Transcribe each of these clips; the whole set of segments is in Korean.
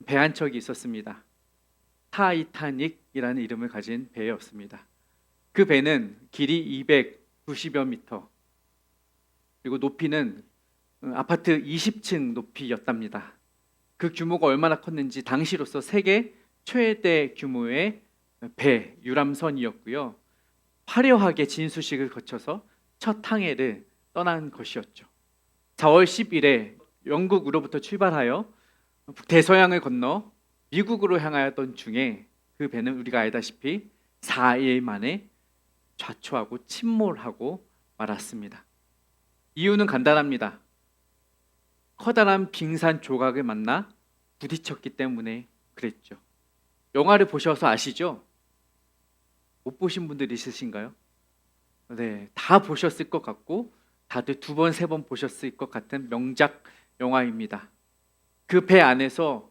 배 한 척이 있었습니다. 타이타닉이라는 이름을 가진 배였습니다. 그 배는 길이 290여 미터, 그리고 높이는 아파트 20층 높이였답니다. 그 규모가 얼마나 컸는지 당시로서 세계 최대 규모의 배 유람선이었고요. 화려하게 진수식을 거쳐서 첫 항해를 떠난 것이었죠. 4월 10일에 영국으로부터 출발하여 대서양을 건너 미국으로 향하였던 중에 그 배는 우리가 알다시피 4일 만에 좌초하고 침몰하고 말았습니다. 이유는 간단합니다. 커다란 빙산 조각을 만나 부딪혔기 때문에 그랬죠. 영화를 보셔서 아시죠? 못 보신 분들 있으신가요? 네, 다 보셨을 것 같고 다들 2번, 3번 보셨을 것 같은 명작 영화입니다. 그 배 안에서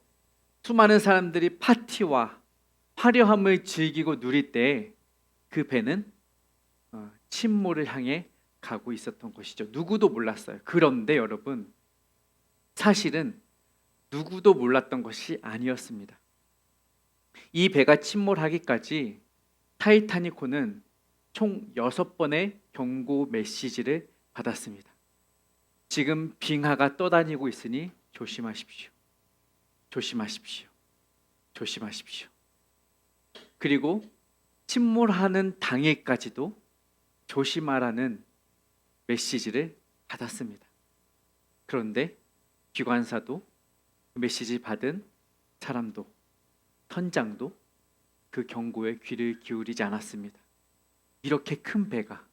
수많은 사람들이 파티와 화려함을 즐기고 누릴 때 그 배는 침몰을 향해 가고 있었던 것이죠. 누구도 몰랐어요. 그런데 여러분, 사실은 누구도 몰랐던 것이 아니었습니다. 이 배가 침몰하기까지 타이타닉호는 총 6번의 경고 메시지를 받았습니다. 지금 빙하가 떠다니고 있으니 조심하십시오. 조심하십시오. 조심하십시오. 그리고 침몰하는 당일까지도 조심하라는 메시지를 받았습니다. 그런데 기관사도 그 메시지 받은 사람도 선장도 그 경고에 귀를 기울이지 않았습니다. 이렇게 큰 배가,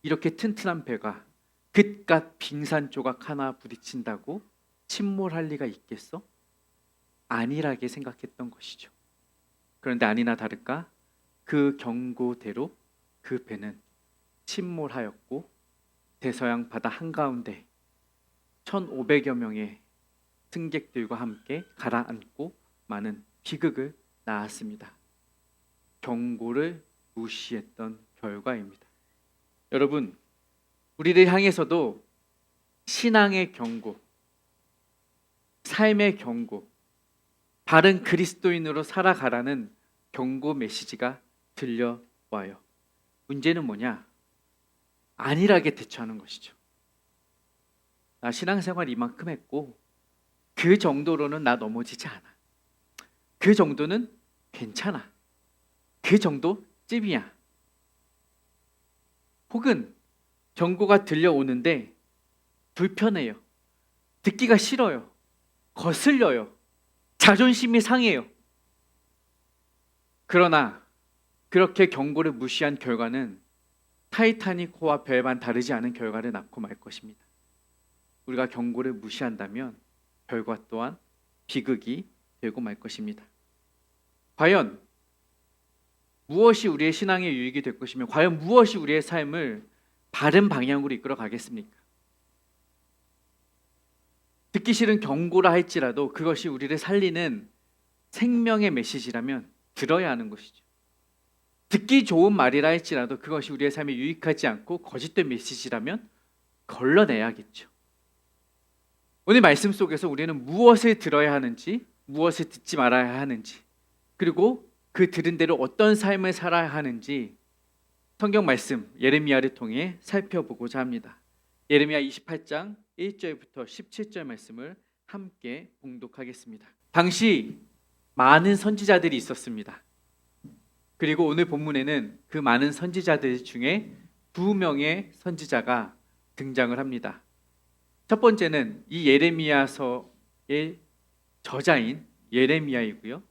이렇게 튼튼한 배가 그깟 빙산 조각 하나 부딪힌다고 침몰할 리가 있겠어? 안일하게 생각했던 것이죠. 그런데 아니나 다를까 그 경고대로 그 배는 침몰하였고 대서양 바다 한가운데 1,500여 명의 승객들과 함께 가라앉고 많은 비극을 낳았습니다. 경고를 무시했던 결과입니다. 여러분, 우리를 향해서도 신앙의 경고, 삶의 경고, 바른 그리스도인으로 살아가라는 경고 메시지가 들려와요. 문제는 뭐냐? 안일하게 대처하는 것이죠. 나 신앙생활 이만큼 했고 그 정도로는 나 넘어지지 않아. 그 정도는 괜찮아. 그 정도 쯤이야. 혹은 경고가 들려오는데 불편해요. 듣기가 싫어요. 거슬려요. 자존심이 상해요. 그러나 그렇게 경고를 무시한 결과는 타이타닉호와 별반 다르지 않은 결과를 낳고 말 것입니다. 우리가 경고를 무시한다면 결과 또한 비극이 되고 말 것입니다. 과연 무엇이 우리의 신앙의 유익이 될 것이며 과연 무엇이 우리의 삶을 바른 방향으로 이끌어 가겠습니까? 듣기 싫은 경고라 할지라도 그것이 우리를 살리는 생명의 메시지라면 들어야 하는 것이죠. 듣기 좋은 말이라 할지라도 그것이 우리의 삶에 유익하지 않고 거짓된 메시지라면 걸러내야겠죠. 오늘 말씀 속에서 우리는 무엇을 들어야 하는지, 무엇을 듣지 말아야 하는지, 그리고 그 들은 대로 어떤 삶을 살아야 하는지 성경 말씀 예레미야를 통해 살펴보고자 합니다. 예레미야 28장 1절부터 17절 말씀을 함께 봉독하겠습니다. 당시 많은 선지자들이 있었습니다. 그리고 오늘 본문에는 그 많은 선지자들 중에 2명의 선지자가 등장을 합니다. 첫 번째는 이 예레미야서의 저자인 예레미야이고요.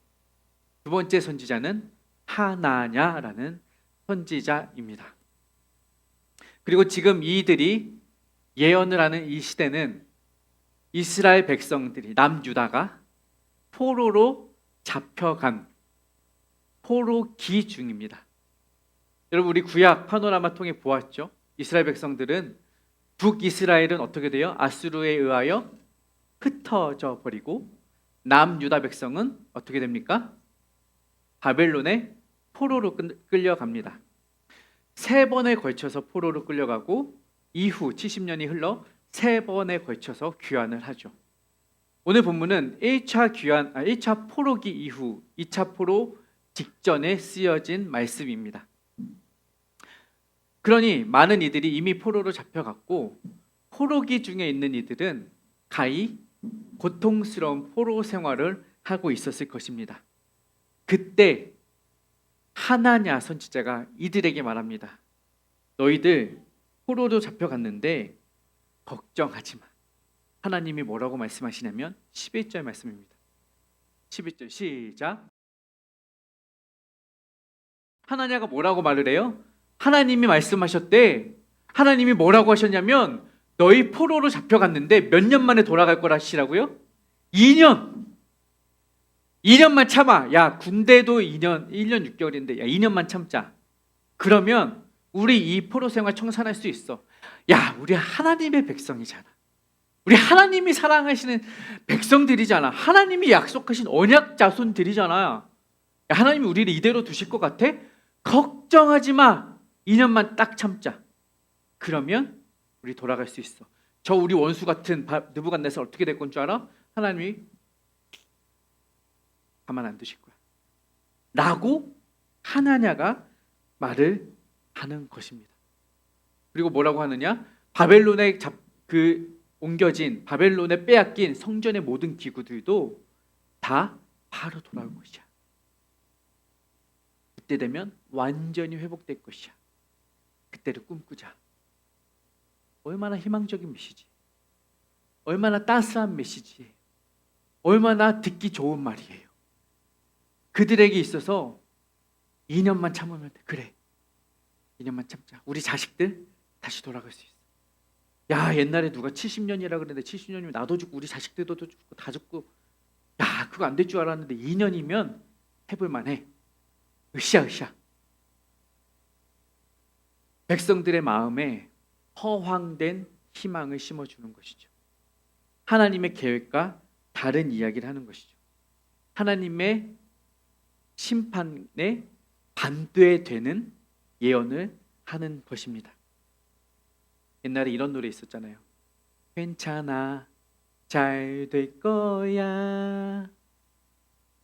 두 번째 선지자는 하나냐라는 선지자입니다. 그리고 지금 이들이 예언을 하는 이 시대는 이스라엘 백성들이 남유다가 포로로 잡혀간 포로기 중입니다. 여러분, 우리 구약 파노라마 통해 보았죠? 이스라엘 백성들은 북이스라엘은 어떻게 돼요? 아수르에 의하여 흩어져 버리고 남유다 백성은 어떻게 됩니까? 바벨론에 포로로 끌려갑니다. 3번에 걸쳐서 포로로 끌려가고 이후 70년이 흘러 3번에 걸쳐서 귀환을 하죠. 오늘 본문은 1차 포로기 이후 2차 포로 직전에 쓰여진 말씀입니다. 그러니 많은 이들이 이미 포로로 잡혀갔고 포로기 중에 있는 이들은 가히 고통스러운 포로 생활을 하고 있었을 것입니다. 그때 하나냐 선지자가 이들에게 말합니다. 너희들 포로로 잡혀갔는데 걱정하지 마. 하나님이 뭐라고 말씀하시냐면 11절 말씀입니다. 11절 시작. 하나냐가 뭐라고 말을 해요? 하나님이 말씀하셨대. 하나님이 뭐라고 하셨냐면 너희 포로로 잡혀갔는데 몇 년 만에 돌아갈 거라 하시라고요? 2년. 2년만 참아. 야, 군대도 2년, 1년 6개월인데 야, 2년만 참자. 그러면 우리 이 포로 생활 청산할 수 있어. 야, 우리 하나님의 백성이잖아. 우리 하나님이 사랑하시는 백성들이잖아. 하나님이 약속하신 언약 자손들이잖아. 야, 하나님이 우리를 이대로 두실 것 같아? 걱정하지 마. 2년만 딱 참자. 그러면 우리 돌아갈 수 있어. 저 우리 원수 같은 느부갓네살 어떻게 될 건 줄 알아? 하나님이 가만 안 두실 거야. 라고 하나냐가 말을 하는 것입니다. 그리고 뭐라고 하느냐? 바벨론에 옮겨진 바벨론에 빼앗긴 성전의 모든 기구들도 다 바로 돌아올 것이야. 그때 되면 완전히 회복될 것이야. 그때를 꿈꾸자. 얼마나 희망적인 메시지, 얼마나 따스한 메시지, 얼마나 듣기 좋은 말이에요. 그들에게 있어서 2년만 참으면 돼. 그래, 2년만 참자. 우리 자식들 다시 돌아갈 수 있어. 야, 옛날에 누가 70년이라 그랬는데 70년이면 나도 죽고 우리 자식들도 죽고 다 죽고, 야, 그거 안 될 줄 알았는데 2년이면 해볼 만해. 으쌰. 백성들의 마음에 허황된 희망을 심어주는 것이죠. 하나님의 계획과 다른 이야기를 하는 것이죠. 하나님의 심판에 반대되는 예언을 하는 것입니다. 옛날에 이런 노래 있었잖아요. 괜찮아, 잘 될 거야.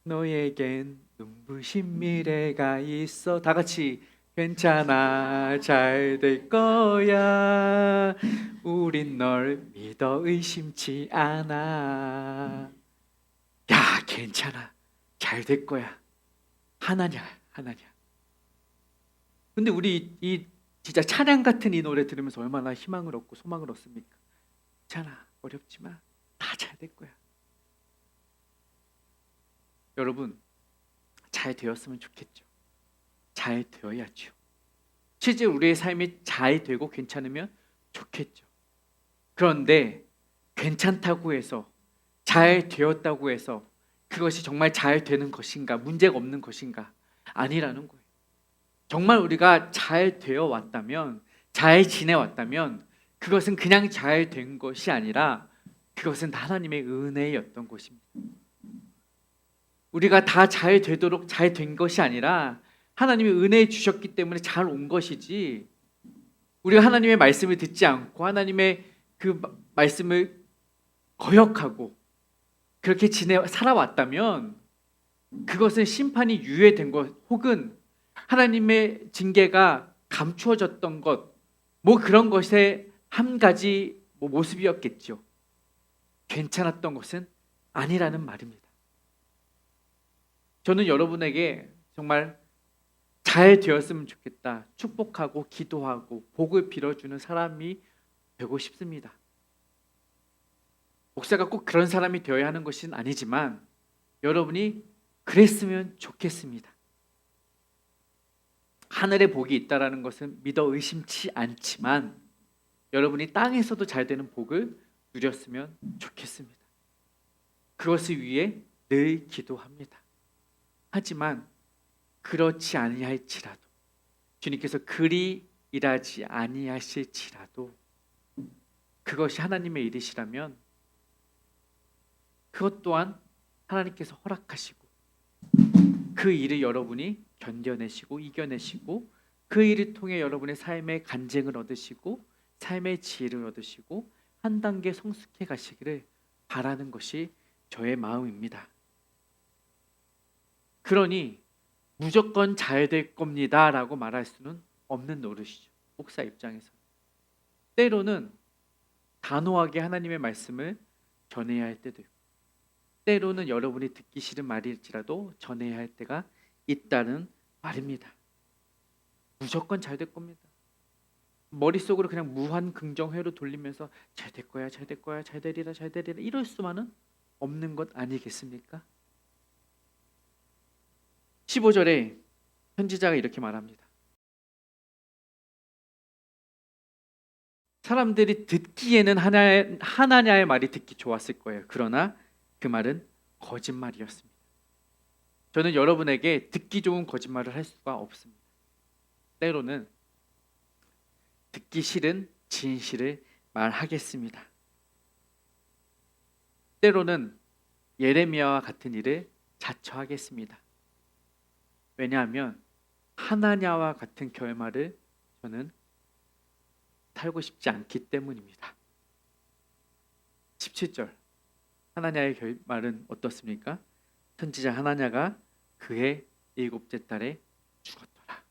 너에겐 눈부신 미래가 있어. 다 같이 괜찮아, 잘 될 거야. 우린 널 믿어 의심치 않아. 야, 괜찮아, 잘 될 거야. 하나냐. 근데 우리 이 진짜 찬양 같은 이 노래 들으면서 얼마나 희망을 얻고 소망을 얻습니까? 괜찮아, 어렵지만 다 잘 될 거야. 여러분, 잘 되었으면 좋겠죠. 잘 되어야죠. 실제 우리의 삶이 잘 되고 괜찮으면 좋겠죠. 그런데 괜찮다고 해서, 잘 되었다고 해서 그것이 정말 잘 되는 것인가, 문제가 없는 것인가? 아니라는 거예요. 정말 우리가 잘 되어 왔다면, 잘 지내왔다면 그것은 그냥 잘 된 것이 아니라 그것은 하나님의 은혜였던 것입니다. 우리가 다 잘 되도록 잘 된 것이 아니라 하나님이 은혜 주셨기 때문에 잘 온 것이지, 우리가 하나님의 말씀을 듣지 않고 하나님의 그 말씀을 거역하고 그렇게 살아왔다면 그것은 심판이 유예된 것, 혹은 하나님의 징계가 감추어졌던 것, 뭐 그런 것의 한 가지 모습이었겠죠. 괜찮았던 것은 아니라는 말입니다. 저는 여러분에게 정말 잘 되었으면 좋겠다, 축복하고 기도하고 복을 빌어주는 사람이 되고 싶습니다. 목사가 꼭 그런 사람이 되어야 하는 것은 아니지만 여러분이 그랬으면 좋겠습니다. 하늘에 복이 있다라는 것은 믿어 의심치 않지만 여러분이 땅에서도 잘 되는 복을 누렸으면 좋겠습니다. 그것을 위해 늘 기도합니다. 하지만 그렇지 아니할지라도, 주님께서 그리 일하지 아니하실지라도 그것이 하나님의 일이시라면 그것 또한 하나님께서 허락하시고 그 일을 여러분이 견뎌내시고 이겨내시고 그 일을 통해 여러분의 삶의 간증을 얻으시고 삶의 지혜를 얻으시고 한 단계 성숙해 가시기를 바라는 것이 저의 마음입니다. 그러니 무조건 잘 될 겁니다 라고 말할 수는 없는 노릇이죠. 목사 입장에서. 때로는 단호하게 하나님의 말씀을 전해야 할 때도 있고, 때로는 여러분이 듣기 싫은 말일지라도 전해야 할 때가 있다는 말입니다. 무조건 잘 될 겁니다. 머릿속으로 그냥 무한 긍정회로 돌리면서 잘 될 거야, 잘 될 거야, 잘 되리라, 잘 되리라 이럴 수만은 없는 것 아니겠습니까? 15절에 선지자가 이렇게 말합니다. 사람들이 듣기에는 하나냐의 말이 듣기 좋았을 거예요. 그러나 그 말은 거짓말이었습니다. 저는 여러분에게 듣기 좋은 거짓말을 할 수가 없습니다. 때로는 듣기 싫은 진실을 말하겠습니다. 때로는 예레미야와 같은 일을 자처하겠습니다. 왜냐하면 하나냐와 같은 결말을 저는 살고 싶지 않기 때문입니다. 17절 하나냐의 결말은 어떻습니까? 선지자 하나냐가 그의 7째 달에 죽었더라.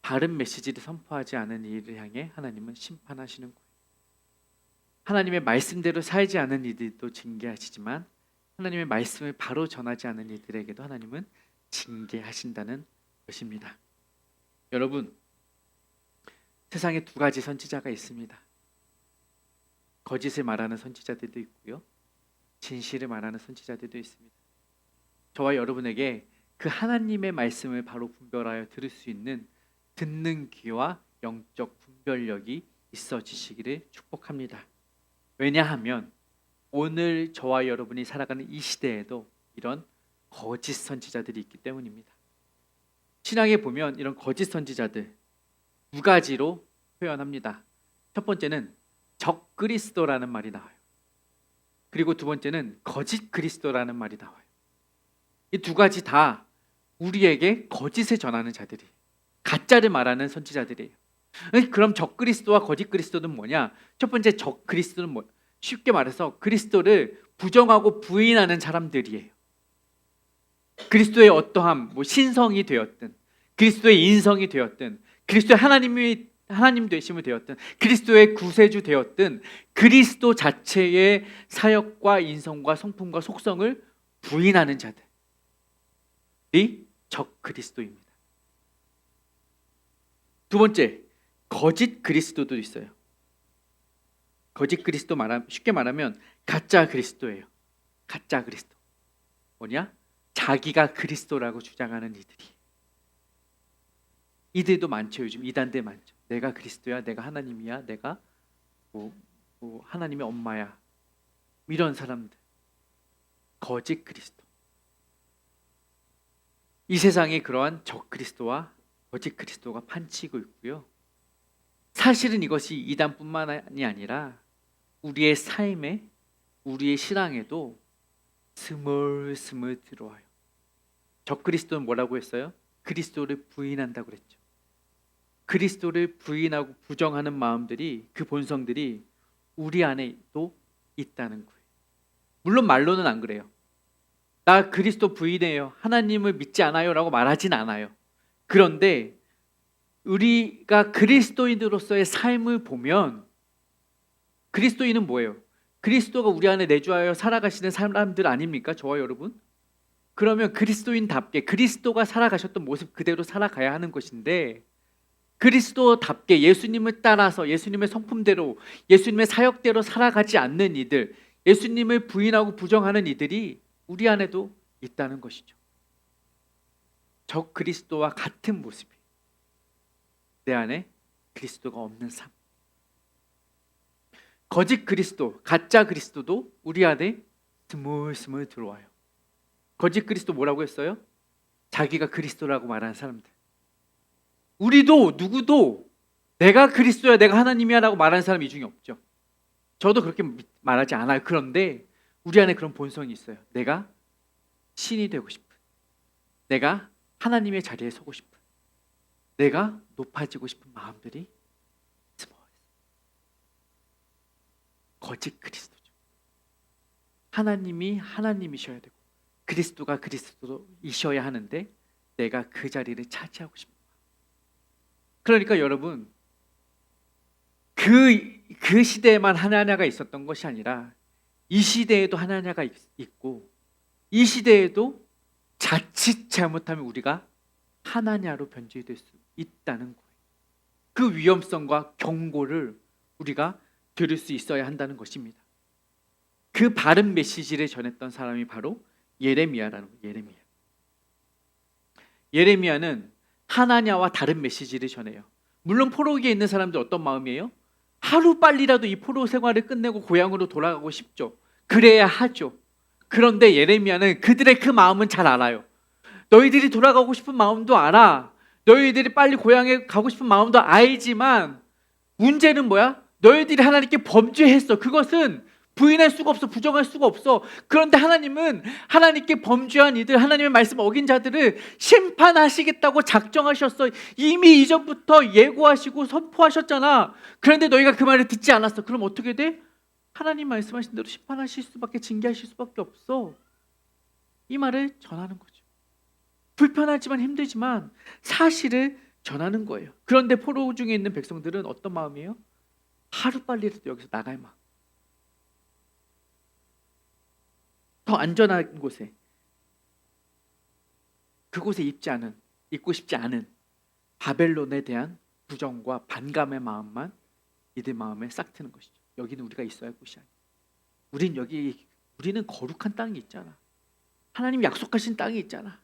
바른 메시지를 선포하지 않은 이를 향해 하나님은 심판하시는 거예요. 하나님의 말씀대로 살지 않은 이들도 징계하시지만 하나님의 말씀을 바로 전하지 않은 이들에게도 하나님은 징계하신다는 것입니다. 여러분, 세상에 두 가지 선지자가 있습니다. 거짓을 말하는 선지자들도 있고요, 진실을 말하는 선지자들도 있습니다. 저와 여러분에게 그 하나님의 말씀을 바로 분별하여 들을 수 있는 듣는 귀와 영적 분별력이 있어지시기를 축복합니다. 왜냐하면 오늘 저와 여러분이 살아가는 이 시대에도 이런 거짓 선지자들이 있기 때문입니다. 신앙에 보면 이런 거짓 선지자들 두 가지로 표현합니다. 첫 번째는 적그리스도라는 말이 나와요. 그리고 두 번째는 거짓 그리스도라는 말이 나와요. 이 두 가지 다 우리에게 거짓을 전하는 자들이, 가짜를 말하는 선지자들이에요. 그럼 적그리스도와 거짓 그리스도는 뭐냐? 첫 번째 적그리스도는 뭐? 쉽게 말해서 그리스도를 부정하고 부인하는 사람들이에요. 그리스도의 어떠함, 뭐 신성이 되었든, 그리스도의 인성이 되었든, 그리스도의 하나님 되심이 되었든, 그리스도의 구세주 되었든, 그리스도 자체의 사역과 인성과 성품과 속성을 부인하는 자들이 적그리스도입니다. 두 번째, 거짓 그리스도도 있어요. 거짓 그리스도 쉽게 말하면 가짜 그리스도예요. 가짜 그리스도. 뭐냐? 자기가 그리스도라고 주장하는 이들도 많죠. 요즘 이단들 많죠. 내가 그리스도야, 내가 하나님이야, 내가 뭐 하나님의 엄마야, 이런 사람들. 거짓 그리스도. 이 세상에 그러한 적그리스도와 거짓 그리스도가 판치고 있고요. 사실은 이것이 이단뿐만이 아니라 우리의 삶에, 우리의 신앙에도 스물스물 들어와요. 적그리스도는 뭐라고 했어요? 그리스도를 부인한다고 그랬죠. 그리스도를 부인하고 부정하는 마음들이, 그 본성들이 우리 안에도 있다는 거예요. 물론 말로는 안 그래요. 나 그리스도 부인해요, 하나님을 믿지 않아요 라고 말하진 않아요. 그런데 우리가 그리스도인으로서의 삶을 보면, 그리스도인은 뭐예요? 그리스도가 우리 안에 내주하여 살아가시는 사람들 아닙니까? 저와 여러분? 그러면 그리스도인답게 그리스도가 살아가셨던 모습 그대로 살아가야 하는 것인데, 그리스도답게 예수님을 따라서 예수님의 성품대로, 예수님의 사역대로 살아가지 않는 이들, 예수님을 부인하고 부정하는 이들이 우리 안에도 있다는 것이죠. 적 그리스도와 같은 모습이, 내 안에 그리스도가 없는 삶. 거짓 그리스도, 가짜 그리스도도 우리 안에 스물스물 들어와요. 거짓 그리스도 뭐라고 했어요? 자기가 그리스도라고 말하는 사람들. 우리도 누구도 내가 그리스도야, 내가 하나님이야 라고 말하는 사람이 이 중에 없죠. 저도 그렇게 말하지 않아요. 그런데 우리 안에 그런 본성이 있어요. 내가 신이 되고 싶은, 내가 하나님의 자리에 서고 싶은, 내가 높아지고 싶은 마음들이 거짓 그리스도죠. 하나님이 하나님이셔야 되고 그리스도가 그리스도이셔야 하는데 내가 그 자리를 차지하고 싶은 거야. 그러니까 여러분 그 시대에만 하나냐가 있었던 것이 아니라 이 시대에도 하나냐가 있고 이 시대에도 자칫 잘못하면 우리가 하나냐로 변질될 수 있다는 거예요. 그 위험성과 경고를 우리가 들을 수 있어야 한다는 것입니다. 그 바른 메시지를 전했던 사람이 바로 예레미야라는 거예요. 예레미야는 하나냐와 다른 메시지를 전해요. 물론 포로기에 있는 사람들 어떤 마음이에요? 하루빨리라도 이 포로 생활을 끝내고 고향으로 돌아가고 싶죠. 그래야 하죠. 그런데 예레미야는 그들의 그 마음은 잘 알아요. 너희들이 돌아가고 싶은 마음도 알아. 너희들이 빨리 고향에 가고 싶은 마음도 알지만 문제는 뭐야? 너희들이 하나님께 범죄했어. 그것은 부인할 수가 없어. 부정할 수가 없어. 그런데 하나님은 하나님께 범죄한 이들, 하나님의 말씀 어긴 자들을 심판하시겠다고 작정하셨어. 이미 이전부터 예고하시고 선포하셨잖아. 그런데 너희가 그 말을 듣지 않았어. 그럼 어떻게 돼? 하나님 말씀하신 대로 심판하실 수밖에, 징계하실 수밖에 없어. 이 말을 전하는 거죠. 불편하지만 힘들지만 사실을 전하는 거예요. 그런데 포로 중에 있는 백성들은 어떤 마음이에요? 하루빨리라도 여기서 나갈 마음. 더 안전한 곳에, 그곳에 있고 싶지 않은 바벨론에 대한 부정과 반감의 마음만 이들 마음에 싹 트는 것이죠. 여기는 우리가 있어야 할 곳이 아니야. 우리는 거룩한 땅이 있잖아. 하나님 약속하신 땅이 있잖아.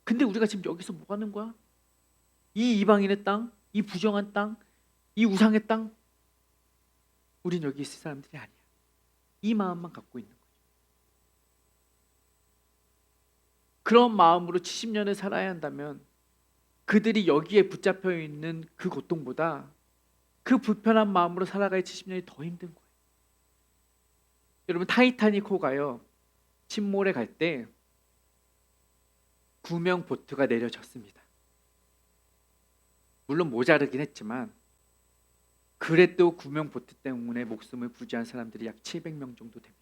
근데 우리가 지금 여기서 뭐 하는 거야? 이 이방인의 땅, 이 부정한 땅, 이 우상의 땅, 우린 여기 있을 사람들이 아니야. 이 마음만 갖고 있는 거죠. 그런 마음으로 70년을 살아야 한다면 그들이 여기에 붙잡혀 있는 그 고통보다 그 불편한 마음으로 살아가야 70년이 더 힘든 거예요. 여러분, 타이타닉 호가요, 침몰에 갈 때 구명 보트가 내려졌습니다. 물론 모자르긴 했지만 그래도 구명 보트 때문에 목숨을 부지한 사람들이 약 700명 정도 됩니다.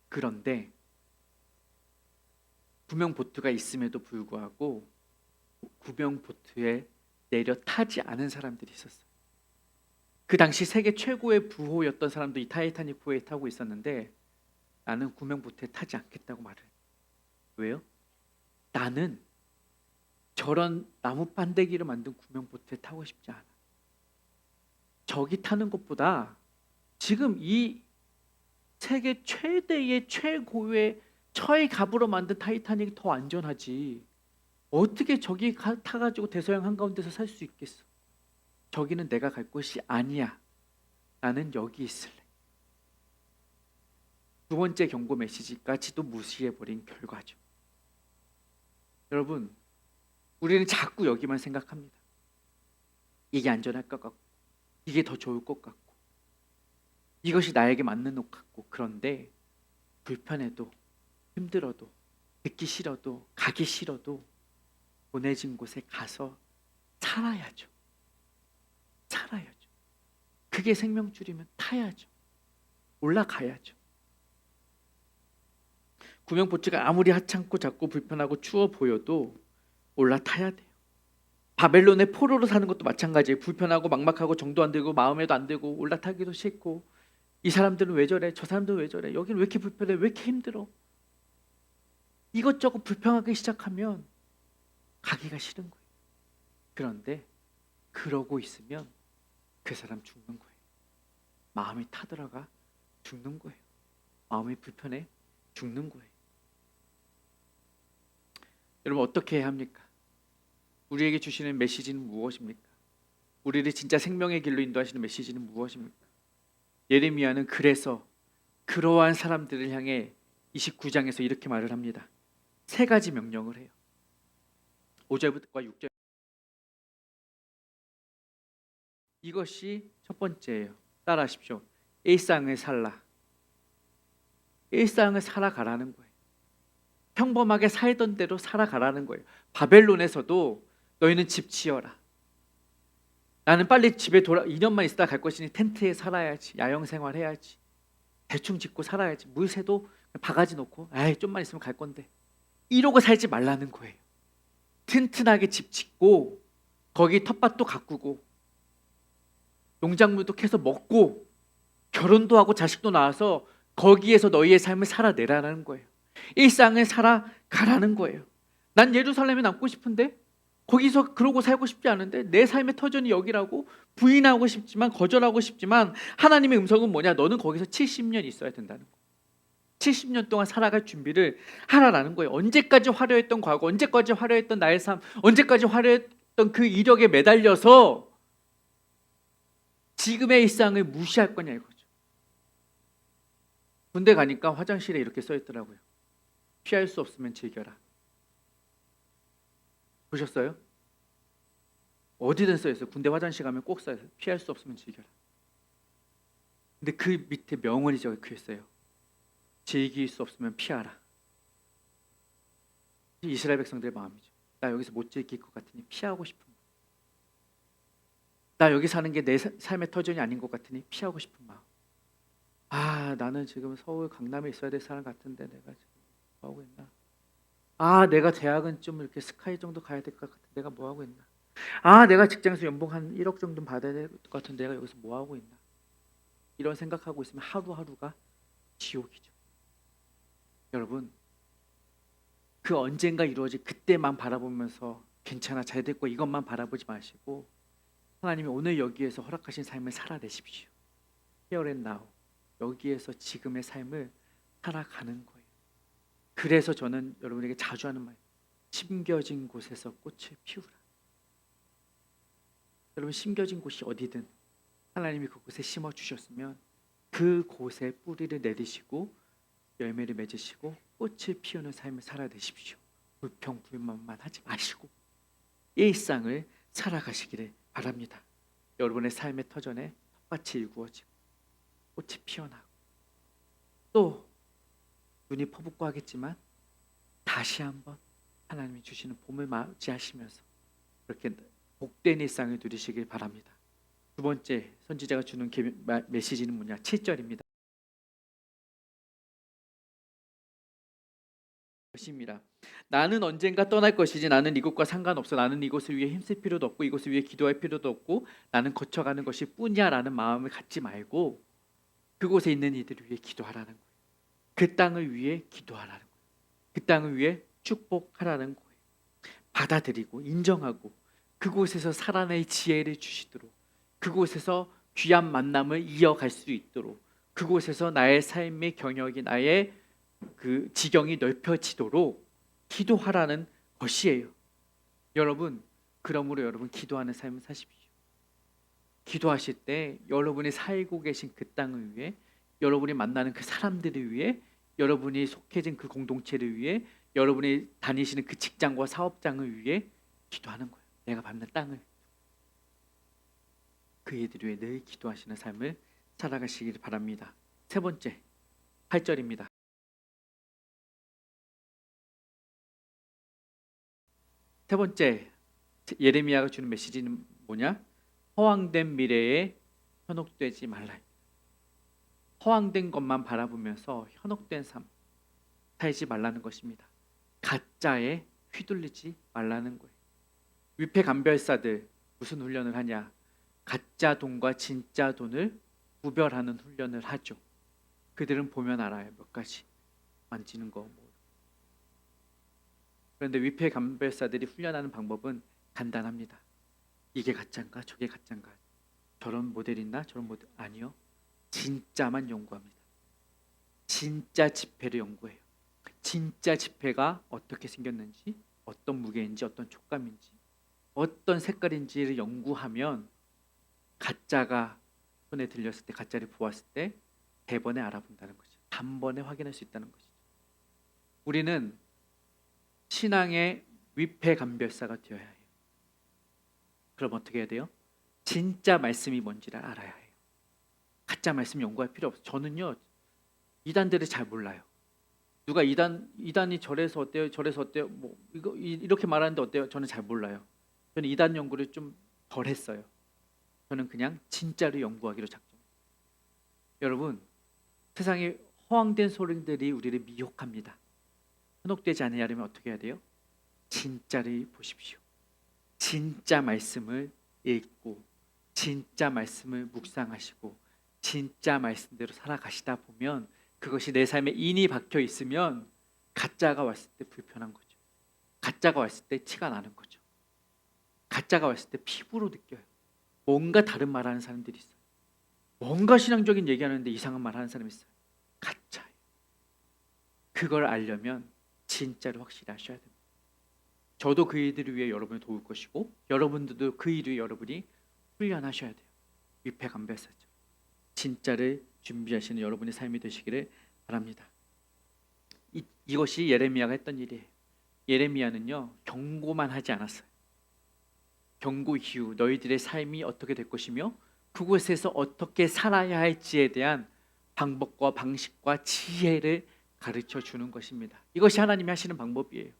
그런데 구명 보트가 있음에도 불구하고 구명 보트에 내려 타지 않은 사람들이 있었어요. 그 당시 세계 최고의 부호였던 사람도 이 타이타닉 호에 타고 있었는데 나는 구명 보트에 타지 않겠다고 말을 해요. 왜요? 나는 저런 나무 반대기로 만든 구명 보트에 타고 싶지 않아. 저기 타는 것보다 지금 이 세계 최대의 최고의 철갑으로 만든 타이타닉이 더 안전하지. 어떻게 저기 타가지고 대서양 한가운데서 살 수 있겠어? 저기는 내가 갈 곳이 아니야. 나는 여기 있을래. 두 번째 경고 메시지까지도 무시해버린 결과죠. 여러분, 우리는 자꾸 여기만 생각합니다. 이게 안전할 것 같고 이게 더 좋을 것 같고 이것이 나에게 맞는 것 같고, 그런데 불편해도 힘들어도 듣기 싫어도 가기 싫어도 보내진 곳에 가서 살아야죠. 그게 생명줄이면 타야죠. 올라가야죠. 구명보트가 아무리 하찮고 작고 불편하고 추워 보여도 올라타야 돼요. 바벨론의 포로로 사는 것도 마찬가지예요. 불편하고 막막하고 정도 안 들고 마음에도 안 들고 올라타기도 싫고, 이 사람들은 왜 저래? 저 사람들은 왜 저래? 여기는 왜 이렇게 불편해? 왜 이렇게 힘들어? 이것저것 불평하기 시작하면 가기가 싫은 거예요. 그런데 그러고 있으면 그 사람 죽는 거예요. 마음이 타들어가 죽는 거예요. 마음이 불편해 죽는 거예요. 여러분, 어떻게 해야 합니까? 우리에게 주시는 메시지는 무엇입니까? 우리를 진짜 생명의 길로 인도하시는 메시지는 무엇입니까? 예레미야는 그래서 그러한 사람들을 향해 29장에서 이렇게 말을 합니다. 세 가지 명령을 해요. 5절과 6절. 이것이 첫 번째예요. 따라하십시오. 일상을 살라. 일상을 살아가라는 거예요. 평범하게 살던 대로 살아가라는 거예요. 바벨론에서도 너희는 집 지어라. 나는 빨리 집에 2년만 있다 갈 것이니 텐트에 살아야지. 야영 생활해야지. 대충 짓고 살아야지. 물새도 바가지 놓고 에이 좀만 있으면 갈 건데 이러고 살지 말라는 거예요. 튼튼하게 집 짓고 거기 텃밭도 가꾸고 농작물도 캐서 먹고 결혼도 하고 자식도 낳아서 거기에서 너희의 삶을 살아내라는 거예요. 일상을 살아가라는 거예요. 난 예루살렘에 남고 싶은데 거기서 그러고 살고 싶지 않은데 내 삶의 터전이 여기라고 부인하고 싶지만 거절하고 싶지만 하나님의 음성은 뭐냐? 너는 거기서 70년 있어야 된다는 거예요. 70년 동안 살아갈 준비를 하라라는 거예요. 언제까지 화려했던 과거, 언제까지 화려했던 나의 삶, 언제까지 화려했던 그 이력에 매달려서 지금의 일상을 무시할 거냐 이거죠. 군대 가니까 화장실에 이렇게 써 있더라고요. 피할 수 없으면 즐겨라. 보셨어요? 어디든 써 있어요. 군대 화장실 가면 꼭 써요. 피할 수 없으면 즐겨라. 근데 그 밑에 명언이 적혀 있어요. 즐길 수 없으면 피하라. 이스라엘 백성들의 마음이죠. 나 여기서 못 즐길 것 같으니 피하고 싶은 마음. 나 여기 사는 게 내 삶의 터전이 아닌 것 같으니 피하고 싶은 마음. 아, 나는 지금 서울 강남에 있어야 될 사람 같은데 내가 지금 뭐 하고 있나? 아, 내가 대학은 좀 이렇게 스카이 정도 가야 될 것 같은데 내가 뭐 하고 있나? 아, 내가 직장에서 연봉 한 1억 정도 받아야 될 것 같은데 내가 여기서 뭐 하고 있나? 이런 생각하고 있으면 하루하루가 지옥이죠. 여러분, 그 언젠가 이루어질 그때만 바라보면서 괜찮아 잘 됐고 이것만 바라보지 마시고 하나님이 오늘 여기에서 허락하신 삶을 살아내십시오. Here and now. 여기에서 지금의 삶을 살아가는 거예요. 그래서 저는 여러분에게 자주 하는 말, 심겨진 곳에서 꽃을 피우라. 여러분, 심겨진 곳이 어디든 하나님이 그곳에 심어주셨으면 그곳에 뿌리를 내리시고 열매를 맺으시고 꽃을 피우는 삶을 살아내십시오. 불평불만만 하지 마시고 일상을 살아가시기를 바랍니다. 여러분의 삶의 터전에 텃밭이 일구어지고 꽃이 피어나고 또 눈이 퍼붓고 하겠지만 다시 한번 하나님이 주시는 봄을 맞이하시면서 그렇게 복된 일상을 누리시길 바랍니다. 두 번째 선지자가 주는 메시지는 뭐냐? 7절입니다. 것입니다. 나는 언젠가 떠날 것이지 나는 이곳과 상관없어. 나는 이곳을 위해 힘쓸 필요도 없고 이곳을 위해 기도할 필요도 없고 나는 거쳐가는 것이 뿐이야 라는 마음을 갖지 말고 그곳에 있는 이들을 위해 기도하라는 거예요. 그 땅을 위해 기도하라는 거예요. 그 땅을 위해 축복하라는 거예요. 받아들이고 인정하고 그곳에서 살아낼 지혜를 주시도록 그곳에서 귀한 만남을 이어갈 수 있도록 그곳에서 나의 삶의 경역이 나의 그 지경이 넓혀지도록 기도하라는 것이에요. 여러분, 그러므로 여러분 기도하는 삶을 사십시오. 기도하실 때 여러분이 살고 계신 그 땅을 위해 여러분이 만나는 그 사람들을 위해 여러분이 속해진 그 공동체를 위해 여러분이 다니시는 그 직장과 사업장을 위해 기도하는 거예요. 내가 밟는 땅을 그 이들 위해 늘 기도하시는 삶을 살아가시길 바랍니다. 세 번째 8절입니다. 세 번째 예레미야가 주는 메시지는 뭐냐? 허황된 미래에 현혹되지 말라. 허황된 것만 바라보면서 현혹된 삶 살지 말라는 것입니다. 가짜에 휘둘리지 말라는 거예요. 위패 감별사들 무슨 훈련을 하냐? 가짜 돈과 진짜 돈을 구별하는 훈련을 하죠. 그들은 보면 알아요. 몇 가지 만지는 거 뭐. 그런데 위패 감별사들이 훈련하는 방법은 간단합니다. 이게 가짜인가? 저게 가짜인가? 저런 모델 있나? 저런 모델 아니요. 진짜만 연구합니다. 진짜 지폐를 연구해요. 진짜 지폐가 어떻게 생겼는지, 어떤 무게인지, 어떤 촉감인지, 어떤 색깔인지를 연구하면 가짜가 손에 들렸을 때, 가짜를 보았을 때 대번에 알아본다는 거죠. 단번에 확인할 수 있다는 것이죠. 우리는 신앙의 위패 감별사가 되어야 해요. 그럼 어떻게 해야 돼요? 진짜 말씀이 뭔지를 알아야 해요. 가짜 말씀 연구할 필요 없어요. 저는요 이단들을 잘 몰라요. 누가 이단이 저래서 어때요? 저래서 어때요? 뭐 이거 이렇게 말하는데 어때요? 저는 잘 몰라요. 저는 이단 연구를 좀 덜 했어요. 저는 그냥 진짜를 연구하기로 작정. 여러분, 세상에 허황된 소리들이 우리를 미혹합니다. 현혹되지 않으려면 어떻게 해야 돼요? 진짜를 보십시오. 진짜 말씀을 읽고 진짜 말씀을 묵상하시고 진짜 말씀대로 살아가시다 보면 그것이 내 삶에 인이 박혀 있으면 가짜가 왔을 때 불편한 거죠. 가짜가 왔을 때 티가 나는 거죠. 가짜가 왔을 때 피부로 느껴요. 뭔가 다른 말하는 사람들이 있어요. 뭔가 신앙적인 얘기하는데 이상한 말하는 사람이 있어요. 가짜예요. 그걸 알려면 진짜를 확실히 하셔야 됩니다. 저도 그 일들을 위해 여러분을 도울 것이고 여러분들도 그 일을 위해 여러분이 훈련하셔야 돼요. 위패감배사죠. 진짜를 준비하시는 여러분의 삶이 되시기를 바랍니다. 이것이 예레미야가 했던 일이에요. 예레미야는요 경고만 하지 않았어요. 경고 이후 너희들의 삶이 어떻게 될 것이며 그곳에서 어떻게 살아야 할지에 대한 방법과 방식과 지혜를 가르쳐 주는 것입니다. 이것이 하나님이 하시는 방법이에요.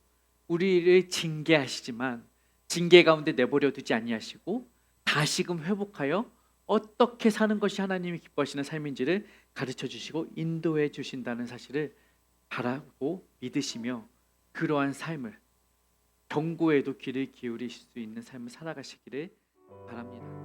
우리를 징계하시지만 징계 가운데 내버려 두지 아니하시고 다시금 회복하여 어떻게 사는 것이 하나님이 기뻐하시는 삶인지를 가르쳐 주시고 인도해 주신다는 사실을 바라고 믿으시며 그러한 삶을 경고에도 귀를 기울이실 수 있는 삶을 살아가시기를 바랍니다.